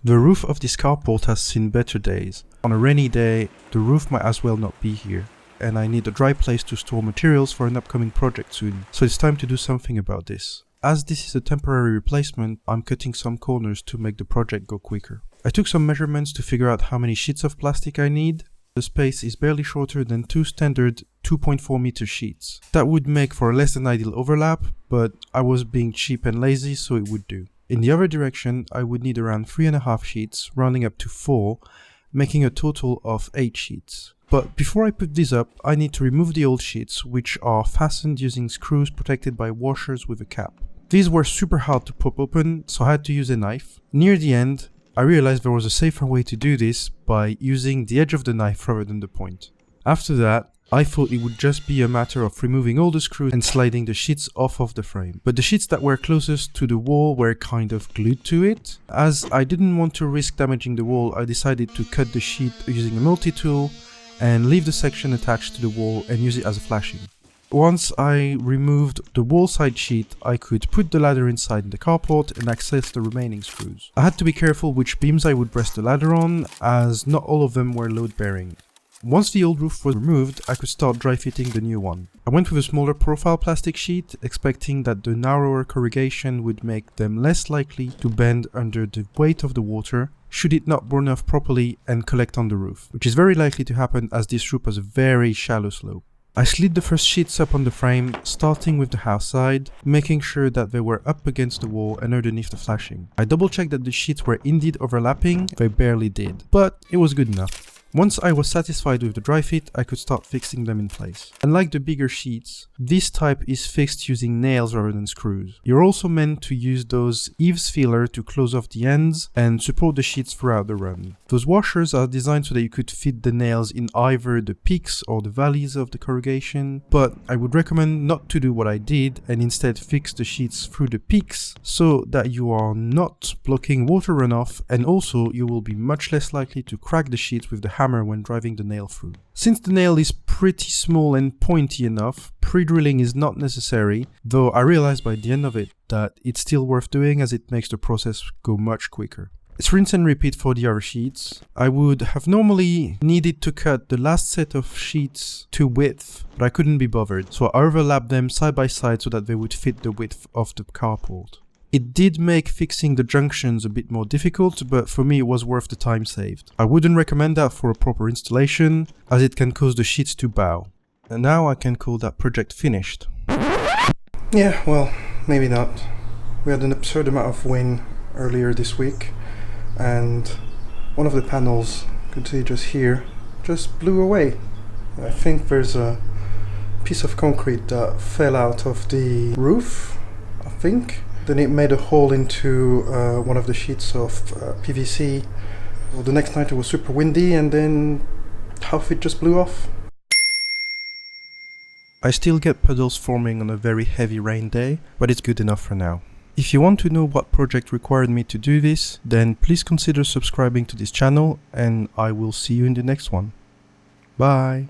The roof of this carport has seen better days. On a rainy day, the roof might as well not be here, and I need a dry place to store materials for an upcoming project soon, so it's time to do something about this. As this is a temporary replacement, I'm cutting some corners to make the project go quicker. I took some measurements to figure out how many sheets of plastic I need. The space is barely shorter than two standard 2.4 meter sheets. That would make for a less than ideal overlap, but I was being cheap and lazy, so it would do. In the other direction, I would need around 3.5 sheets, rounding up to 4, making a total of 8 sheets. But before I put these up, I need to remove the old sheets, which are fastened using screws protected by washers with a cap. These were super hard to pop open, so I had to use a knife. Near the end, I realized there was a safer way to do this by using the edge of the knife rather than the point. After that, I thought it would just be a matter of removing all the screws and sliding the sheets off of the frame. But the sheets that were closest to the wall were kind of glued to it. As I didn't want to risk damaging the wall, I decided to cut the sheet using a multi-tool and leave the section attached to the wall and use it as a flashing. Once I removed the wall side sheet, I could put the ladder inside the carport and access the remaining screws. I had to be careful which beams I would rest the ladder on, as not all of them were load-bearing. Once the old roof was removed, I could start dry fitting the new one. I went with a smaller profile plastic sheet, expecting that the narrower corrugation would make them less likely to bend under the weight of the water, should it not burn off properly and collect on the roof, which is very likely to happen as this roof has a very shallow slope. I slid the first sheets up on the frame, starting with the house side, making sure that they were up against the wall and underneath the flashing. I double checked that the sheets were indeed overlapping. They barely did, but it was good enough. Once I was satisfied with the dry fit, I could start fixing them in place. Unlike the bigger sheets, this type is fixed using nails rather than screws. You're also meant to use those eaves filler to close off the ends and support the sheets throughout the run. Those washers are designed so that you could fit the nails in either the peaks or the valleys of the corrugation, but I would recommend not to do what I did and instead fix the sheets through the peaks so that you are not blocking water runoff, and also you will be much less likely to crack the sheets with the hammer when driving the nail through. Since the nail is pretty small and pointy enough, pre-drilling is not necessary, though I realized by the end of it that it's still worth doing as it makes the process go much quicker. It's rinse and repeat for the other sheets. I would have normally needed to cut the last set of sheets to width, but I couldn't be bothered, so I overlapped them side by side so that they would fit the width of the carport. It did make fixing the junctions a bit more difficult, but for me it was worth the time saved. I wouldn't recommend that for a proper installation, as it can cause the sheets to bow. And now I can call that project finished. Yeah, well, maybe not. We had an absurd amount of wind earlier this week, and one of the panels, you can see just here, just blew away. I think there's a piece of concrete that fell out of the roof, I think. Then it made a hole into one of the sheets of PVC. Well, the next night it was super windy and then half it just blew off. I still get puddles forming on a very heavy rain day, but it's good enough for now. If you want to know what project required me to do this, then please consider subscribing to this channel and I will see you in the next one. Bye!